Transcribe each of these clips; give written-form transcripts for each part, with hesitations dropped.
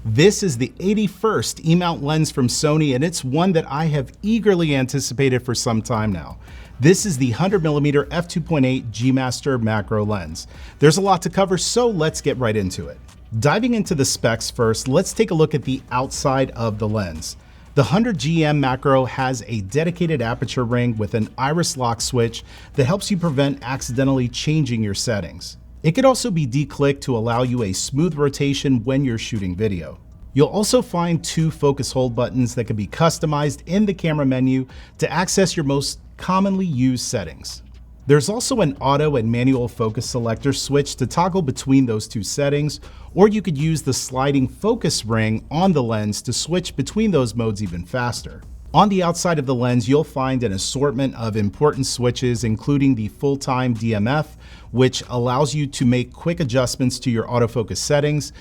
This is the 81st E-mount lens from Sony, and it's one that I have eagerly anticipated for some time now. This is the 100mm F2.8 G Master macro lens. There's a lot to cover, so let's get right into it. Diving into the specs first, let's take a look at the outside of the lens. The 100GM macro has a dedicated aperture ring with an iris lock switch that helps you prevent accidentally changing your settings. It could also be declicked to allow you a smooth rotation when you're shooting video. You'll also find two focus hold buttons that can be customized in the camera menu to access your most commonly used settings. There's also an auto and manual focus selector switch to toggle between those two settings, or you could use the sliding focus ring on the lens to switch between those modes even faster. On the outside of the lens, you'll find an assortment of important switches, including the full-time DMF, which allows you to make quick adjustments to your autofocus settings,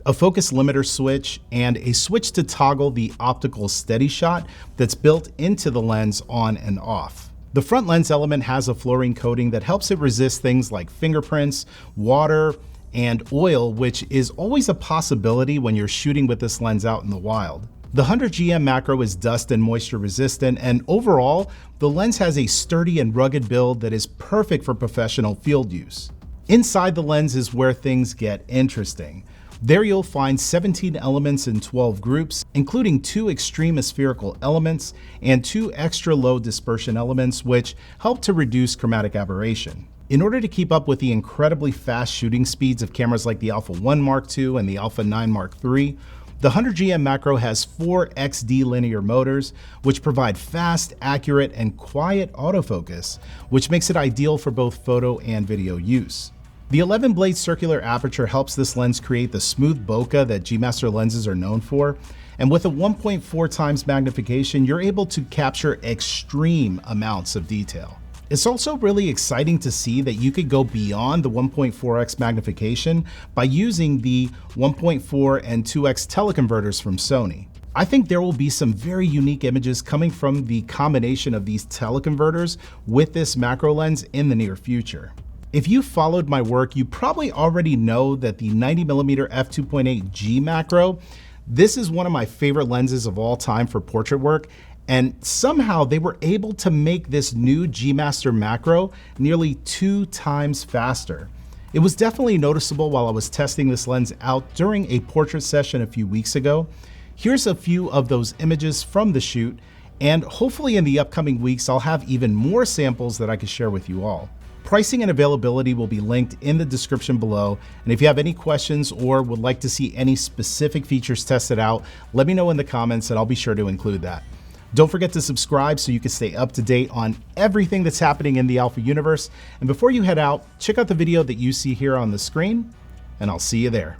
a focus limiter switch, and a switch to toggle the optical steady shot that's built into the lens on and off. The front lens element has a fluorine coating that helps it resist things like fingerprints, water, and oil, which is always a possibility when you're shooting with this lens out in the wild. The 100GM macro is dust and moisture resistant, and overall, the lens has a sturdy and rugged build that is perfect for professional field use. Inside the lens is where things get interesting. There you'll find 17 elements in 12 groups, including 2 extreme spherical elements and 2 extra low dispersion elements, which help to reduce chromatic aberration. In order to keep up with the incredibly fast shooting speeds of cameras like the Alpha 1 Mark II and the Alpha 9 Mark III, the 100GM macro has 4 XD linear motors, which provide fast, accurate, and quiet autofocus, which makes it ideal for both photo and video use. The 11-blade circular aperture helps this lens create the smooth bokeh that G Master lenses are known for, and with a 1.4 times magnification, you're able to capture extreme amounts of detail. It's also really exciting to see that you could go beyond the 1.4x magnification by using the 1.4 and 2x teleconverters from Sony. I think there will be some very unique images coming from the combination of these teleconverters with this macro lens in the near future. If you followed my work, you probably already know that the 90mm F2.8 G macro, this is one of my favorite lenses of all time for portrait work. And somehow they were able to make this new G Master macro nearly 2 times faster. It was definitely noticeable while I was testing this lens out during a portrait session a few weeks ago. Here's a few of those images from the shoot, and hopefully in the upcoming weeks I'll have even more samples that I can share with you all. Pricing and availability will be linked in the description below, and if you have any questions or would like to see any specific features tested out, let me know in the comments and I'll be sure to include that. Don't forget to subscribe so you can stay up to date on everything that's happening in the Alpha universe. And before you head out, check out the video that you see here on the screen, and I'll see you there.